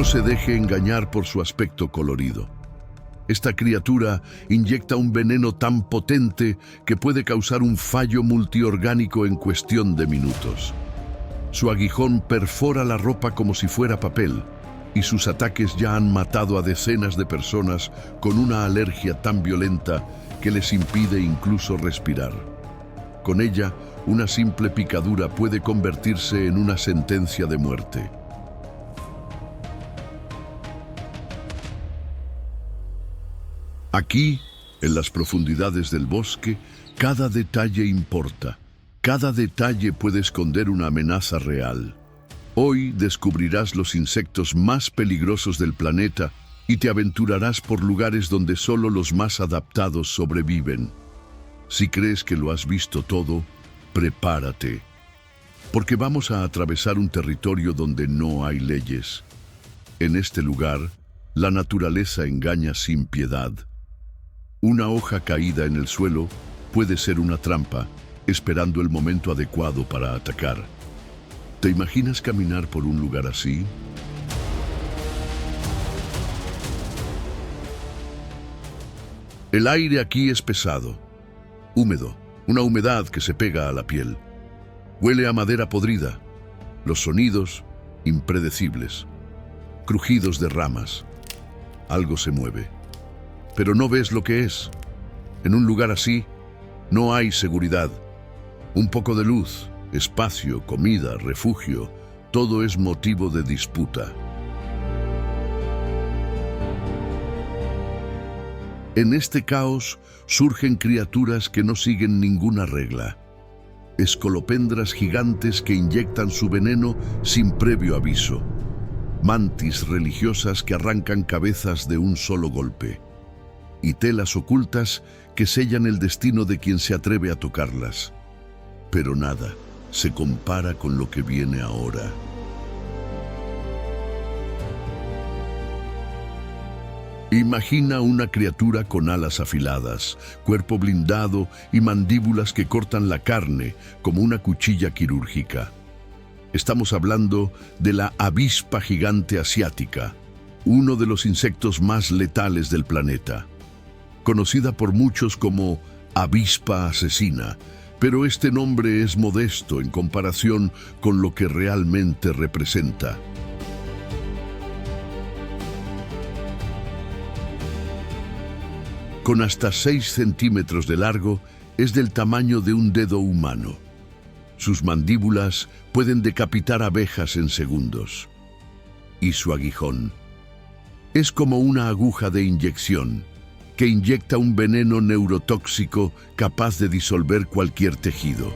No se deje engañar por su aspecto colorido. Esta criatura inyecta un veneno tan potente que puede causar un fallo multiorgánico en cuestión de minutos. Su aguijón perfora la ropa como si fuera papel, y sus ataques ya han matado a decenas de personas con una alergia tan violenta que les impide incluso respirar. Con ella, una simple picadura puede convertirse en una sentencia de muerte. Aquí, en las profundidades del bosque, cada detalle importa. Cada detalle puede esconder una amenaza real. Hoy descubrirás los insectos más peligrosos del planeta y te aventurarás por lugares donde solo los más adaptados sobreviven. Si crees que lo has visto todo, prepárate, porque vamos a atravesar un territorio donde no hay leyes. En este lugar, la naturaleza engaña sin piedad. Una hoja caída en el suelo puede ser una trampa, esperando el momento adecuado para atacar. ¿Te imaginas caminar por un lugar así? El aire aquí es pesado, húmedo, una humedad que se pega a la piel. Huele a madera podrida. Los sonidos, impredecibles. Crujidos de ramas. Algo se mueve. Pero no ves lo que es. En un lugar así, no hay seguridad. Un poco de luz, espacio, comida, refugio, todo es motivo de disputa. En este caos surgen criaturas que no siguen ninguna regla. Escolopendras gigantes que inyectan su veneno sin previo aviso. Mantis religiosas que arrancan cabezas de un solo golpe. Y telas ocultas que sellan el destino de quien se atreve a tocarlas. Pero nada se compara con lo que viene ahora. Imagina una criatura con alas afiladas, cuerpo blindado y mandíbulas que cortan la carne como una cuchilla quirúrgica. Estamos hablando de la avispa gigante asiática, uno de los insectos más letales del planeta. Conocida por muchos como avispa asesina, pero este nombre es modesto en comparación con lo que realmente representa. Con hasta 6 centímetros de largo, es del tamaño de un dedo humano. Sus mandíbulas pueden decapitar abejas en segundos. Y su aguijón es como una aguja de inyección que inyecta un veneno neurotóxico capaz de disolver cualquier tejido.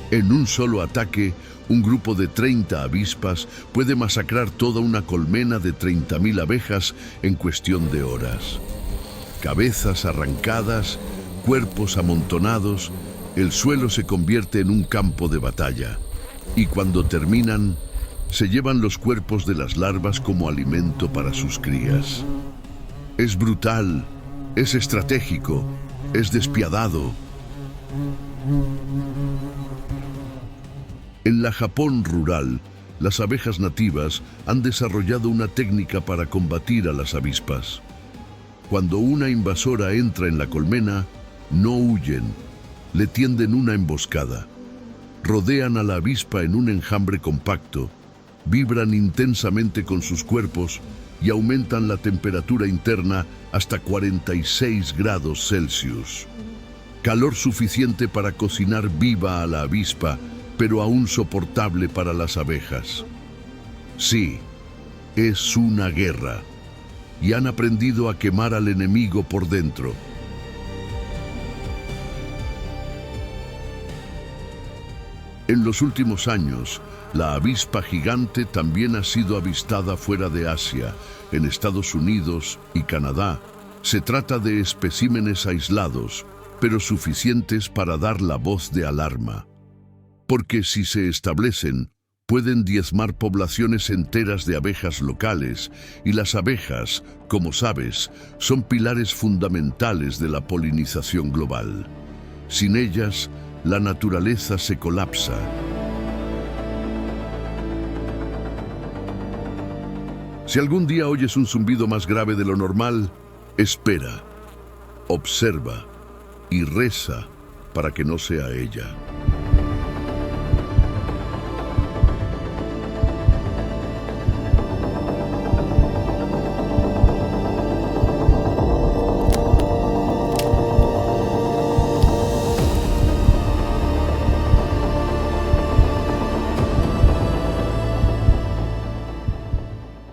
En un solo ataque, un grupo de 30 avispas puede masacrar toda una colmena de 30.000 abejas en cuestión de horas. Cabezas arrancadas, cuerpos amontonados, el suelo se convierte en un campo de batalla. Y cuando terminan, se llevan los cuerpos de las larvas como alimento para sus crías. Es brutal, es estratégico, es despiadado. En la Japón rural, las abejas nativas han desarrollado una técnica para combatir a las avispas. Cuando una invasora entra en la colmena, no huyen, le tienden una emboscada. Rodean a la avispa en un enjambre compacto, vibran intensamente con sus cuerpos y aumentan la temperatura interna hasta 46 grados Celsius. Calor suficiente para cocinar viva a la avispa, pero aún soportable para las abejas. Sí, es una guerra, y han aprendido a quemar al enemigo por dentro. En los últimos años, la avispa gigante también ha sido avistada fuera de Asia, en Estados Unidos y Canadá. Se trata de especímenes aislados, pero suficientes para dar la voz de alarma. Porque si se establecen, pueden diezmar poblaciones enteras de abejas locales, y las abejas, como sabes, son pilares fundamentales de la polinización global. Sin ellas, la naturaleza se colapsa. Si algún día oyes un zumbido más grave de lo normal, espera, observa y reza para que no sea ella.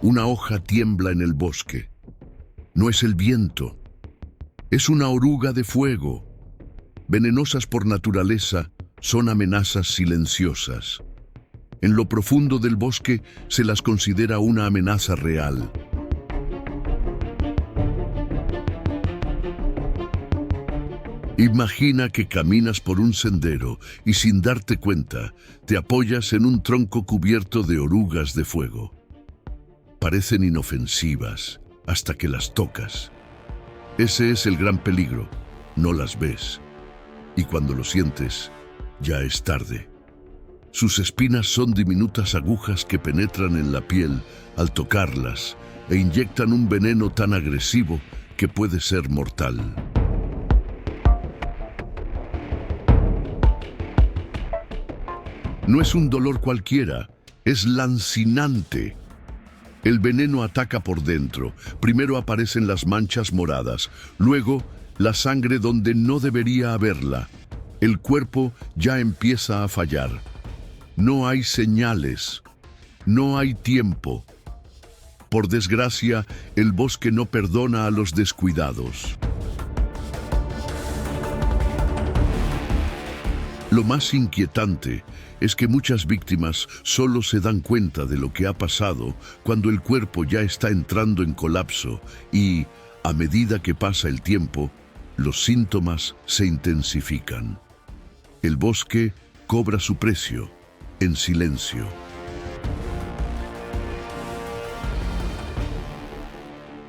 Una hoja tiembla en el bosque. No es el viento, es una oruga de fuego. Venenosas por naturaleza, son amenazas silenciosas. En lo profundo del bosque se las considera una amenaza real. Imagina que caminas por un sendero y sin darte cuenta, te apoyas en un tronco cubierto de orugas de fuego. Parecen inofensivas hasta que las tocas. Ese es el gran peligro, no las ves. Y cuando lo sientes, ya es tarde. Sus espinas son diminutas agujas que penetran en la piel al tocarlas e inyectan un veneno tan agresivo que puede ser mortal. No es un dolor cualquiera, es lancinante. El veneno ataca por dentro. Primero aparecen las manchas moradas, luego la sangre donde no debería haberla. El cuerpo ya empieza a fallar. No hay señales, no hay tiempo. Por desgracia, el bosque no perdona a los descuidados. Lo más inquietante es que muchas víctimas solo se dan cuenta de lo que ha pasado cuando el cuerpo ya está entrando en colapso y, a medida que pasa el tiempo, los síntomas se intensifican. El bosque cobra su precio en silencio.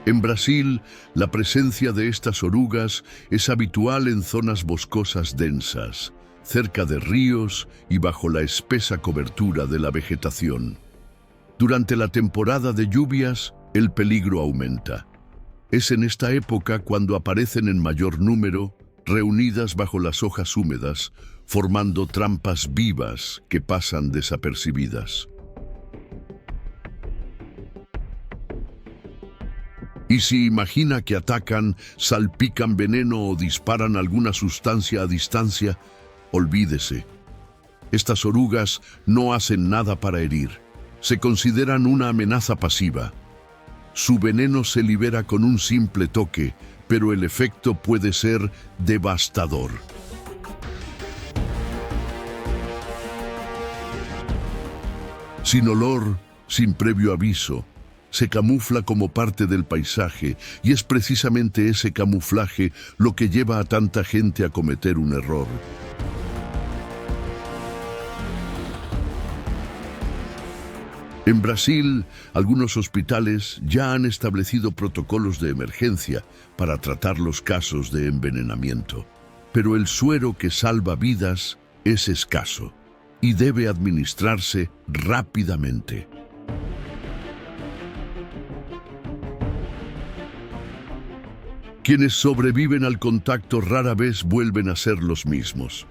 En Brasil, la presencia de estas orugas es habitual en zonas boscosas densas, cerca de ríos y bajo la espesa cobertura de la vegetación. Durante la temporada de lluvias, el peligro aumenta. Es en esta época cuando aparecen en mayor número, reunidas bajo las hojas húmedas, formando trampas vivas que pasan desapercibidas. Y si imagina que atacan, salpican veneno o disparan alguna sustancia a distancia, olvídese. Estas orugas no hacen nada para herir. Se consideran una amenaza pasiva. Su veneno se libera con un simple toque, pero el efecto puede ser devastador. Sin olor, sin previo aviso, se camufla como parte del paisaje y es precisamente ese camuflaje lo que lleva a tanta gente a cometer un error. En Brasil, algunos hospitales ya han establecido protocolos de emergencia para tratar los casos de envenenamiento. Pero el suero que salva vidas es escaso y debe administrarse rápidamente. Quienes sobreviven al contacto rara vez vuelven a ser los mismos.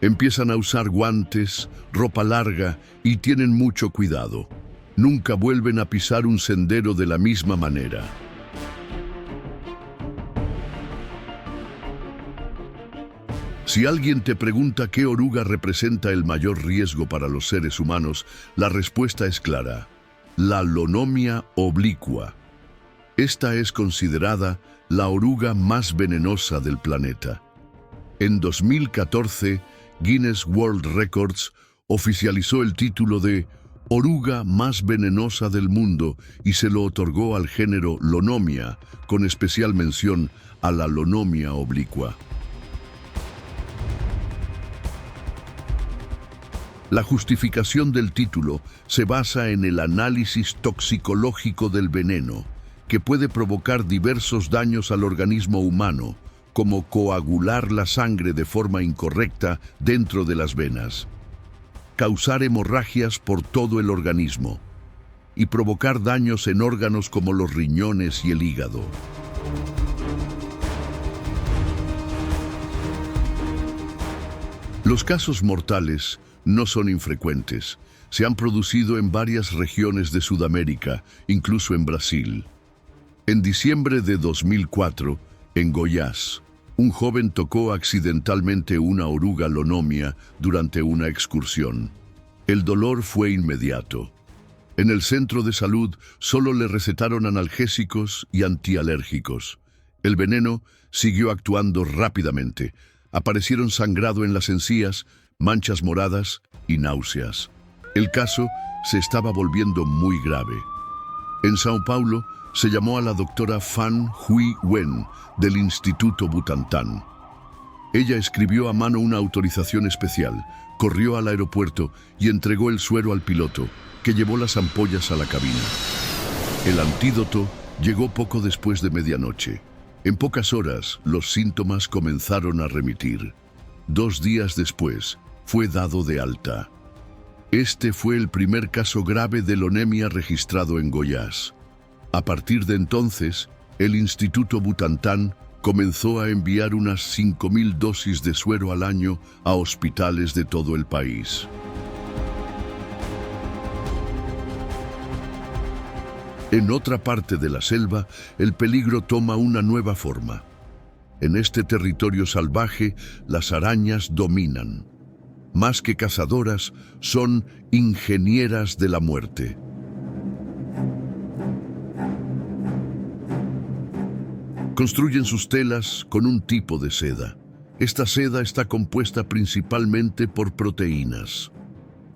Empiezan a usar guantes, ropa larga y tienen mucho cuidado. Nunca vuelven a pisar un sendero de la misma manera. Si alguien te pregunta qué oruga representa el mayor riesgo para los seres humanos, la respuesta es clara: la Lonomia oblicua. Esta es considerada la oruga más venenosa del planeta. En 2014, Guinness World Records oficializó el título de oruga más venenosa del mundo y se lo otorgó al género Lonomia, con especial mención a la Lonomia oblicua. La justificación del título se basa en el análisis toxicológico del veneno, que puede provocar diversos daños al organismo humano, como coagular la sangre de forma incorrecta dentro de las venas, causar hemorragias por todo el organismo, y provocar daños en órganos como los riñones y el hígado. Los casos mortales no son infrecuentes. Se han producido en varias regiones de Sudamérica, incluso en Brasil. En diciembre de 2004, en Goiás, un joven tocó accidentalmente una oruga lonomia durante una excursión. El dolor fue inmediato. En el centro de salud solo le recetaron analgésicos y antialérgicos. El veneno siguió actuando rápidamente. Aparecieron sangrado en las encías, manchas moradas y náuseas. El caso se estaba volviendo muy grave. En Sao Paulo se llamó a la doctora Phan Huy Wen del Instituto Butantan. Ella escribió a mano una autorización especial, corrió al aeropuerto y entregó el suero al piloto, que llevó las ampollas a la cabina. El antídoto llegó poco después de medianoche. En pocas horas, los síntomas comenzaron a remitir. 2 días después, fue dado de alta. Este fue el primer caso grave de lonemia registrado en Goiás. A partir de entonces, el Instituto Butantan comenzó a enviar unas 5.000 dosis de suero al año a hospitales de todo el país. En otra parte de la selva, el peligro toma una nueva forma. En este territorio salvaje, las arañas dominan. Más que cazadoras, son ingenieras de la muerte. Construyen sus telas con un tipo de seda. Esta seda está compuesta principalmente por proteínas.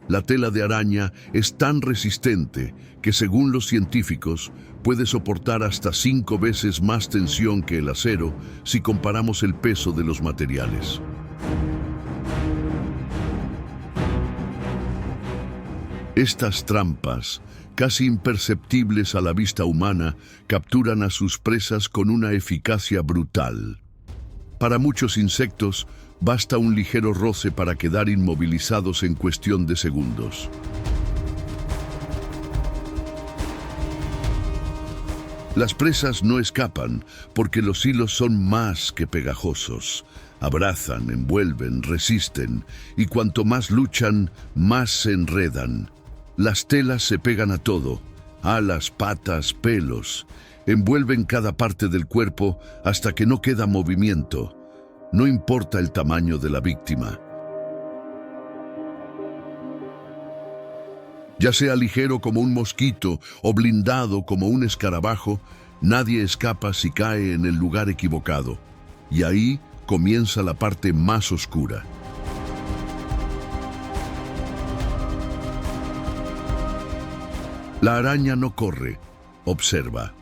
La tela de araña es tan resistente que, según los científicos, puede soportar hasta 5 veces más tensión que el acero si comparamos el peso de los materiales. Estas trampas, casi imperceptibles a la vista humana, capturan a sus presas con una eficacia brutal. Para muchos insectos, basta un ligero roce para quedar inmovilizados en cuestión de segundos. Las presas no escapan porque los hilos son más que pegajosos. Abrazan, envuelven, resisten, y cuanto más luchan, más se enredan. Las telas se pegan a todo, alas, patas, pelos. Envuelven cada parte del cuerpo hasta que no queda movimiento. No importa el tamaño de la víctima. Ya sea ligero como un mosquito o blindado como un escarabajo, nadie escapa si cae en el lugar equivocado. Y ahí comienza la parte más oscura. La araña no corre, observa.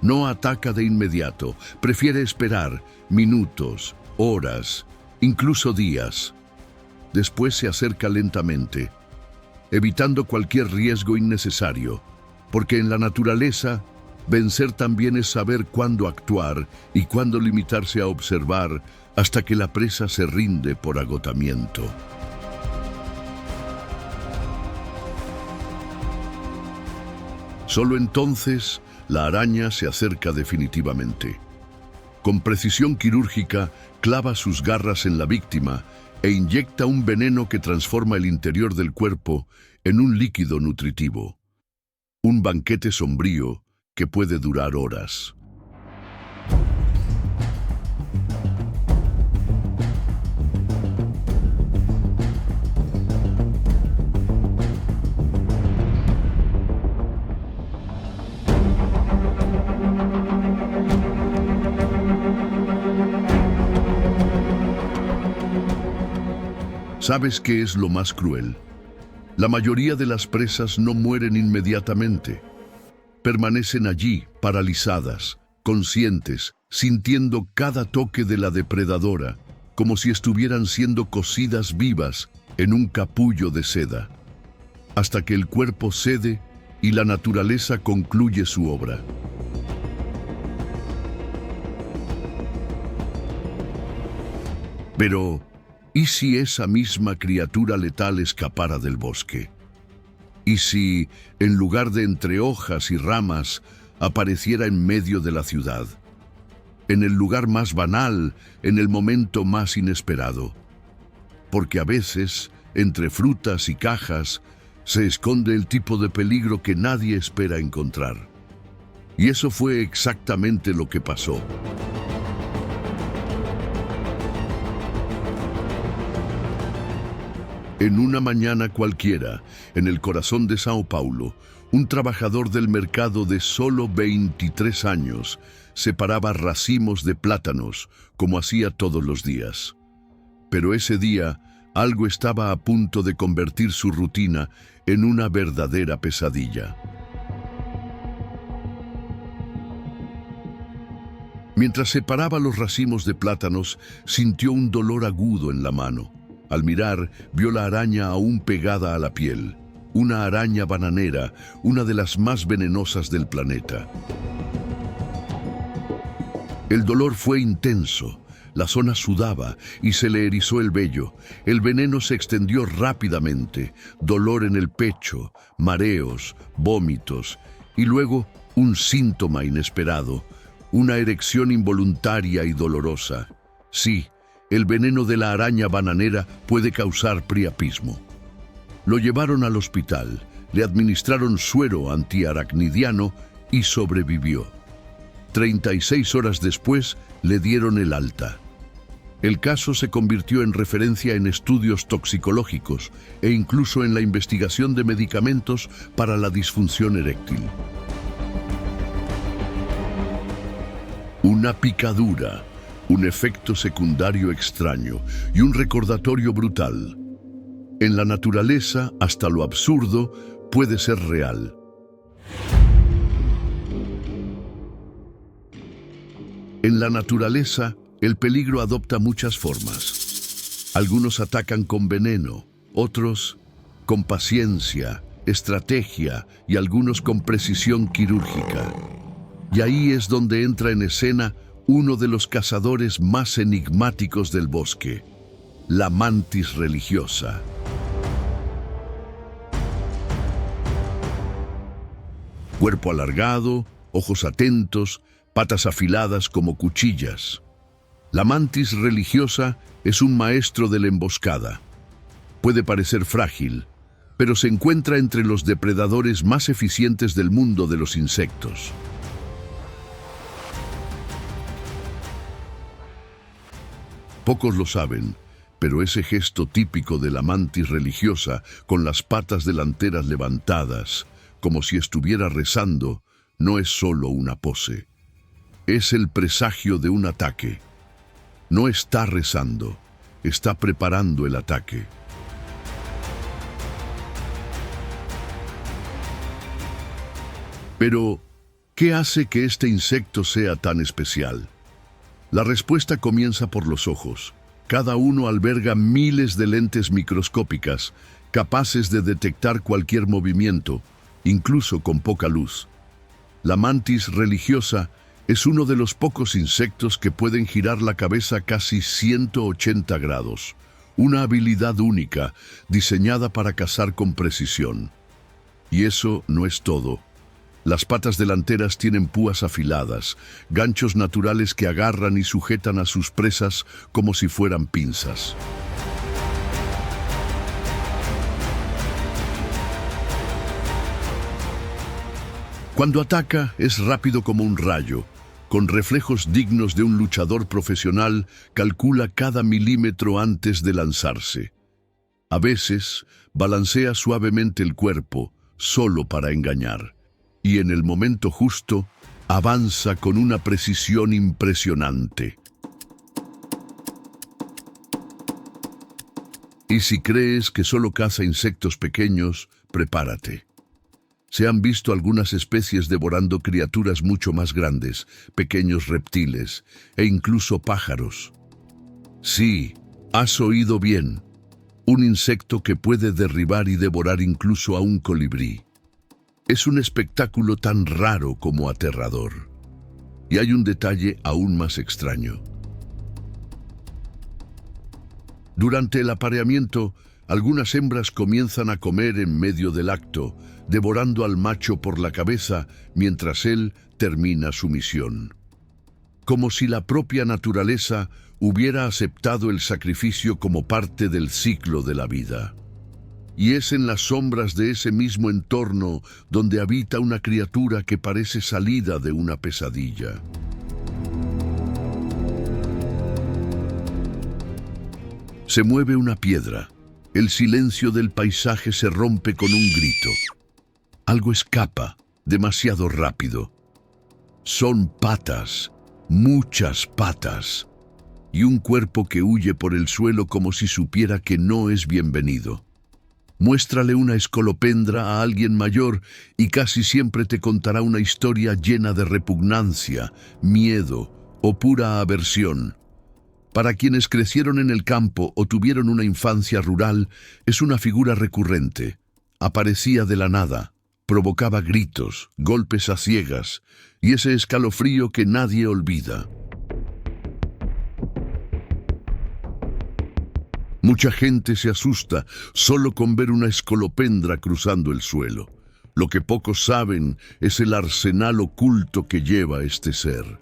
No ataca de inmediato, prefiere esperar minutos, horas, incluso días. Después se acerca lentamente, evitando cualquier riesgo innecesario, porque en la naturaleza, vencer también es saber cuándo actuar y cuándo limitarse a observar hasta que la presa se rinde por agotamiento. Solo entonces, la araña se acerca definitivamente. Con precisión quirúrgica, clava sus garras en la víctima e inyecta un veneno que transforma el interior del cuerpo en un líquido nutritivo. Un banquete sombrío que puede durar horas. ¿Sabes qué es lo más cruel? La mayoría de las presas no mueren inmediatamente. Permanecen allí, paralizadas, conscientes, sintiendo cada toque de la depredadora, como si estuvieran siendo cocidas vivas en un capullo de seda, hasta que el cuerpo cede y la naturaleza concluye su obra. Pero, ¿y si esa misma criatura letal escapara del bosque? ¿Y si, en lugar de entre hojas y ramas, apareciera en medio de la ciudad? En el lugar más banal, en el momento más inesperado. Porque a veces, entre frutas y cajas, se esconde el tipo de peligro que nadie espera encontrar. Y eso fue exactamente lo que pasó. En una mañana cualquiera, en el corazón de Sao Paulo, un trabajador del mercado de solo 23 años separaba racimos de plátanos, como hacía todos los días. Pero ese día, algo estaba a punto de convertir su rutina en una verdadera pesadilla. Mientras separaba los racimos de plátanos, sintió un dolor agudo en la mano. Al mirar, vio la araña aún pegada a la piel. Una araña bananera, una de las más venenosas del planeta. El dolor fue intenso. La zona sudaba y se le erizó el vello. El veneno se extendió rápidamente. Dolor en el pecho, mareos, vómitos y luego un síntoma inesperado. Una erección involuntaria y dolorosa. Sí, el veneno de la araña bananera puede causar priapismo. Lo llevaron al hospital, le administraron suero antiaracnidiano y sobrevivió. 36 horas después le dieron el alta. El caso se convirtió en referencia en estudios toxicológicos e incluso en la investigación de medicamentos para la disfunción eréctil. Una picadura, un efecto secundario extraño y un recordatorio brutal. En la naturaleza, hasta lo absurdo puede ser real. En la naturaleza, el peligro adopta muchas formas. Algunos atacan con veneno, otros con paciencia, estrategia y algunos con precisión quirúrgica. Y ahí es donde entra en escena uno de los cazadores más enigmáticos del bosque, la mantis religiosa. Cuerpo alargado, ojos atentos, patas afiladas como cuchillas. La mantis religiosa es un maestro de la emboscada. Puede parecer frágil, pero se encuentra entre los depredadores más eficientes del mundo de los insectos. Pocos lo saben, pero ese gesto típico de la mantis religiosa, con las patas delanteras levantadas, como si estuviera rezando, no es solo una pose. Es el presagio de un ataque. No está rezando, está preparando el ataque. Pero, ¿qué hace que este insecto sea tan especial? La respuesta comienza por los ojos. Cada uno alberga miles de lentes microscópicas, capaces de detectar cualquier movimiento, incluso con poca luz. La mantis religiosa es uno de los pocos insectos que pueden girar la cabeza casi 180 grados, una habilidad única, diseñada para cazar con precisión. Y eso no es todo. Las patas delanteras tienen púas afiladas, ganchos naturales que agarran y sujetan a sus presas como si fueran pinzas. Cuando ataca, es rápido como un rayo. Con reflejos dignos de un luchador profesional, calcula cada milímetro antes de lanzarse. A veces, balancea suavemente el cuerpo, solo para engañar. Y en el momento justo, avanza con una precisión impresionante. Y si crees que solo caza insectos pequeños, prepárate. Se han visto algunas especies devorando criaturas mucho más grandes, pequeños reptiles e incluso pájaros. Sí, has oído bien. Un insecto que puede derribar y devorar incluso a un colibrí. Es un espectáculo tan raro como aterrador. Y hay un detalle aún más extraño. Durante el apareamiento, Algunas hembras comienzan a comer en medio del acto, devorando al macho por la cabeza mientras él termina su misión. Como si la propia naturaleza hubiera aceptado el sacrificio como parte del ciclo de la vida. Y es en las sombras de ese mismo entorno donde habita una criatura que parece salida de una pesadilla. Se mueve una piedra. El silencio del paisaje se rompe con un grito. Algo escapa, demasiado rápido. Son patas, muchas patas, y un cuerpo que huye por el suelo como si supiera que no es bienvenido. Muéstrale una escolopendra a alguien mayor y casi siempre te contará una historia llena de repugnancia, miedo o pura aversión. Para quienes crecieron en el campo o tuvieron una infancia rural, es una figura recurrente. Aparecía de la nada, provocaba gritos, golpes a ciegas y ese escalofrío que nadie olvida. Mucha gente se asusta solo con ver una escolopendra cruzando el suelo. Lo que pocos saben es el arsenal oculto que lleva este ser.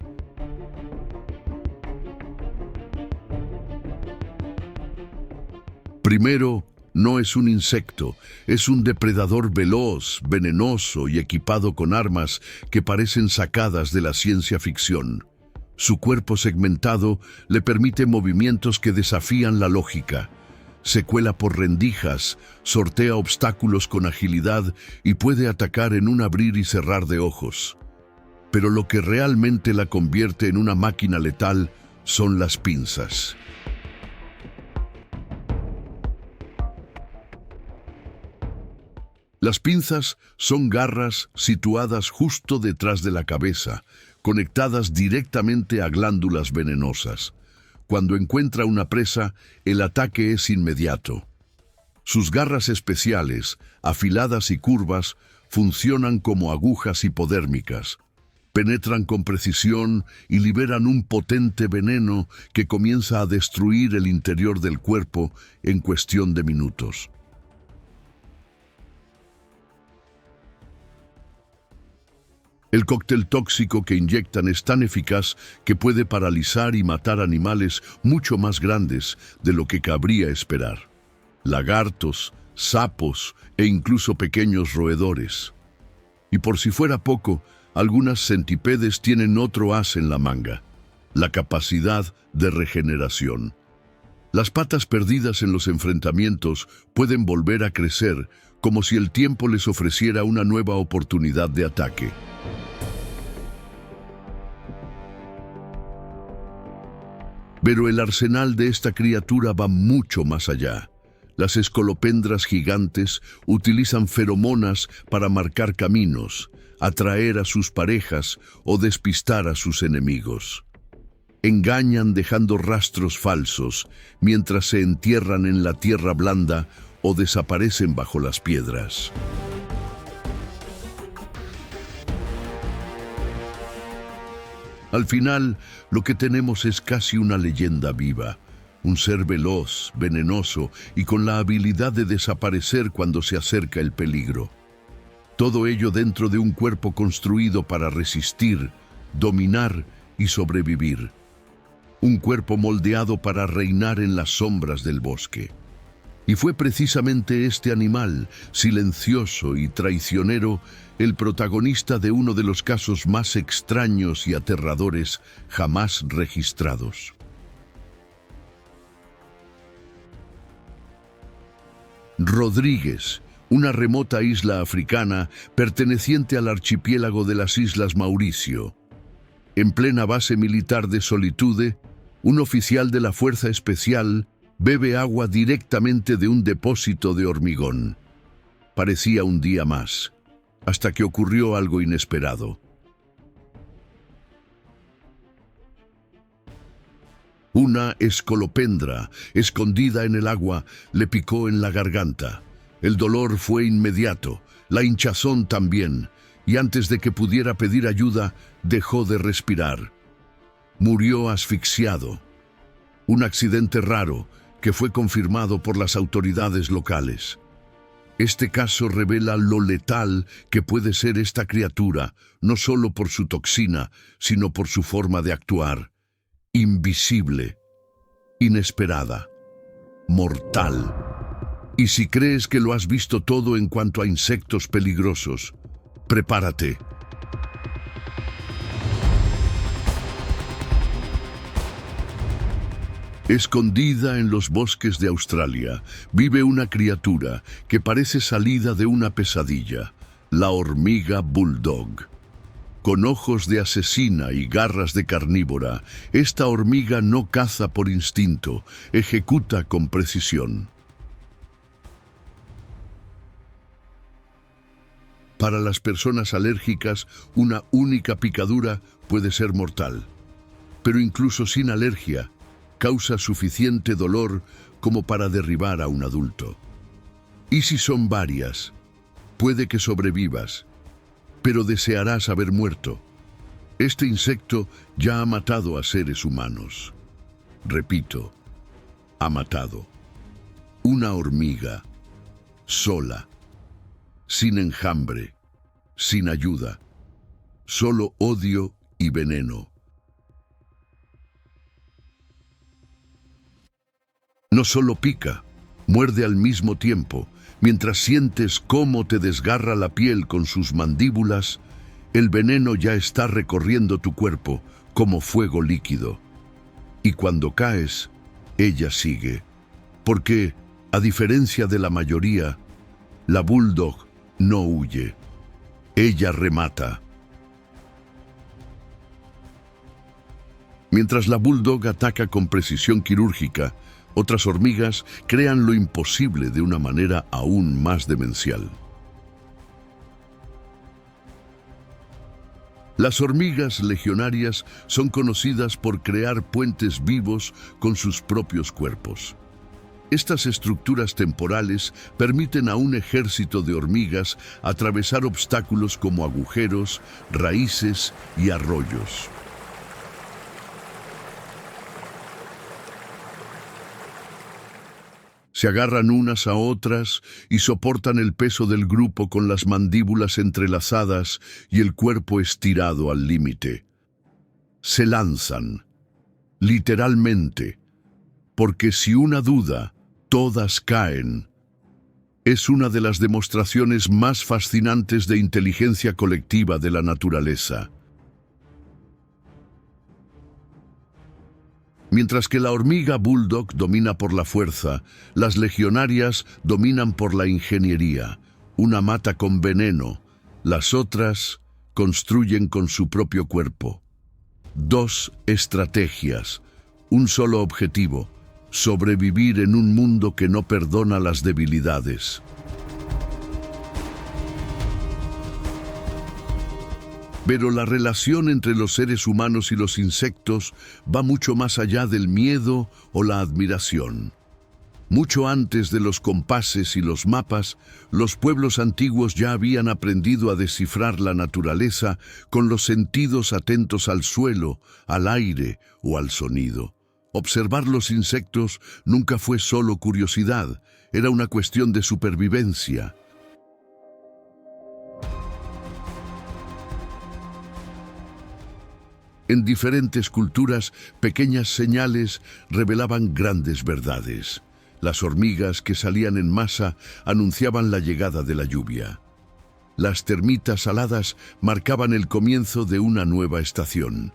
Primero, no es un insecto, es un depredador veloz, venenoso y equipado con armas que parecen sacadas de la ciencia ficción. Su cuerpo segmentado le permite movimientos que desafían la lógica. Se cuela por rendijas, sortea obstáculos con agilidad y puede atacar en un abrir y cerrar de ojos. Pero lo que realmente la convierte en una máquina letal son las pinzas. Las pinzas son garras situadas justo detrás de la cabeza, conectadas directamente a glándulas venenosas. Cuando encuentra una presa, el ataque es inmediato. Sus garras especiales, afiladas y curvas, funcionan como agujas hipodérmicas. Penetran con precisión y liberan un potente veneno que comienza a destruir el interior del cuerpo en cuestión de minutos. El cóctel tóxico que inyectan es tan eficaz que puede paralizar y matar animales mucho más grandes de lo que cabría esperar. Lagartos, sapos e incluso pequeños roedores. Y por si fuera poco, algunas centípedes tienen otro as en la manga: la capacidad de regeneración. Las patas perdidas en los enfrentamientos pueden volver a crecer, como si el tiempo les ofreciera una nueva oportunidad de ataque. Pero el arsenal de esta criatura va mucho más allá. Las escolopendras gigantes utilizan feromonas para marcar caminos, atraer a sus parejas o despistar a sus enemigos. Engañan dejando rastros falsos mientras se entierran en la tierra blanda o desaparecen bajo las piedras. Al final, lo que tenemos es casi una leyenda viva, un ser veloz, venenoso y con la habilidad de desaparecer cuando se acerca el peligro. Todo ello dentro de un cuerpo construido para resistir, dominar y sobrevivir. Un cuerpo moldeado para reinar en las sombras del bosque. Y fue precisamente este animal, silencioso y traicionero, el protagonista de uno de los casos más extraños y aterradores jamás registrados. Rodríguez, una remota isla africana perteneciente al archipiélago de las Islas Mauricio. En plena base militar de Solitude, un oficial de la Fuerza Especial bebe agua directamente de un depósito de hormigón. Parecía un día más, hasta que ocurrió algo inesperado. Una escolopendra, escondida en el agua, le picó en la garganta. El dolor fue inmediato, la hinchazón también, y antes de que pudiera pedir ayuda, dejó de respirar. Murió asfixiado. Un accidente raro, que fue confirmado por las autoridades locales. Este caso revela lo letal que puede ser esta criatura, no solo por su toxina, sino por su forma de actuar. Invisible, inesperada, mortal. Y si crees que lo has visto todo en cuanto a insectos peligrosos, prepárate. Escondida en los bosques de Australia, vive una criatura que parece salida de una pesadilla, la hormiga bulldog. Con ojos de asesina y garras de carnívora, esta hormiga no caza por instinto, ejecuta con precisión. Para las personas alérgicas, una única picadura puede ser mortal. Pero incluso sin alergia, causa suficiente dolor como para derribar a un adulto. Y si son varias, puede que sobrevivas, pero desearás haber muerto. Este insecto ya ha matado a seres humanos. Repito, ha matado. Una hormiga, sola, sin enjambre, sin ayuda, solo odio y veneno. No solo pica, muerde al mismo tiempo. Mientras sientes cómo te desgarra la piel con sus mandíbulas, el veneno ya está recorriendo tu cuerpo como fuego líquido. Y cuando caes, ella sigue. Porque, a diferencia de la mayoría, la bulldog no huye. Ella remata. Mientras la bulldog ataca con precisión quirúrgica, otras hormigas crean lo imposible de una manera aún más demencial. Las hormigas legionarias son conocidas por crear puentes vivos con sus propios cuerpos. Estas estructuras temporales permiten a un ejército de hormigas atravesar obstáculos como agujeros, raíces y arroyos. Se agarran unas a otras y soportan el peso del grupo con las mandíbulas entrelazadas y el cuerpo estirado al límite. Se lanzan, literalmente, porque si una duda, todas caen. Es una de las demostraciones más fascinantes de inteligencia colectiva de la naturaleza. Mientras que la hormiga bulldog domina por la fuerza, las legionarias dominan por la ingeniería. Una mata con veneno, las otras construyen con su propio cuerpo. Dos estrategias, un solo objetivo: sobrevivir en un mundo que no perdona las debilidades. Pero la relación entre los seres humanos y los insectos va mucho más allá del miedo o la admiración. Mucho antes de los compases y los mapas, los pueblos antiguos ya habían aprendido a descifrar la naturaleza con los sentidos atentos al suelo, al aire o al sonido. Observar los insectos nunca fue solo curiosidad, era una cuestión de supervivencia. En diferentes culturas, pequeñas señales revelaban grandes verdades. Las hormigas que salían en masa anunciaban la llegada de la lluvia. Las termitas aladas marcaban el comienzo de una nueva estación.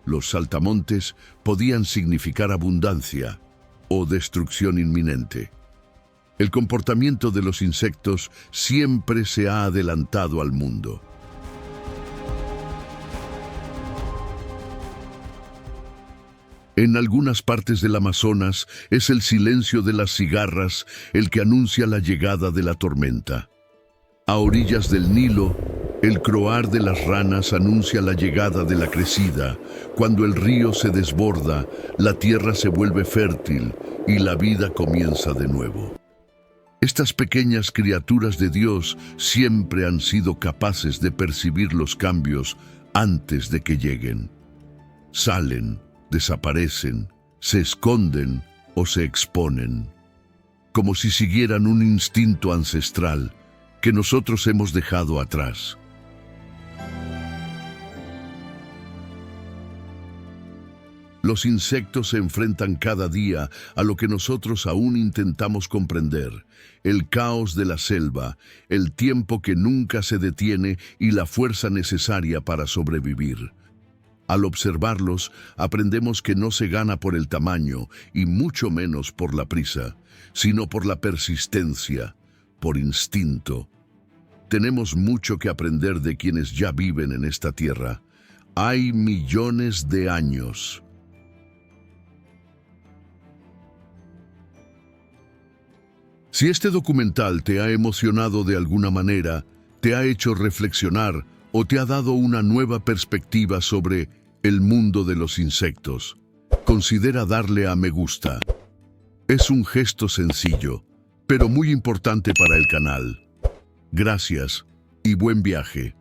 Los saltamontes podían significar abundancia o destrucción inminente. El comportamiento de los insectos siempre se ha adelantado al mundo. En algunas partes del Amazonas es el silencio de las cigarras el que anuncia la llegada de la tormenta. A orillas del Nilo, el croar de las ranas anuncia la llegada de la crecida. Cuando el río se desborda, la tierra se vuelve fértil y la vida comienza de nuevo. Estas pequeñas criaturas de Dios siempre han sido capaces de percibir los cambios antes de que lleguen. Salen, desaparecen, se esconden o se exponen, como si siguieran un instinto ancestral que nosotros hemos dejado atrás. Los insectos se enfrentan cada día a lo que nosotros aún intentamos comprender: el caos de la selva, el tiempo que nunca se detiene y la fuerza necesaria para sobrevivir. Al observarlos, aprendemos que no se gana por el tamaño y mucho menos por la prisa, sino por la persistencia, por instinto. Tenemos mucho que aprender de quienes ya viven en esta tierra. Hay millones de años. Si este documental te ha emocionado de alguna manera, te ha hecho reflexionar o te ha dado una nueva perspectiva sobre el mundo de los insectos, considera darle a me gusta. Es un gesto sencillo, pero muy importante para el canal. Gracias y buen viaje.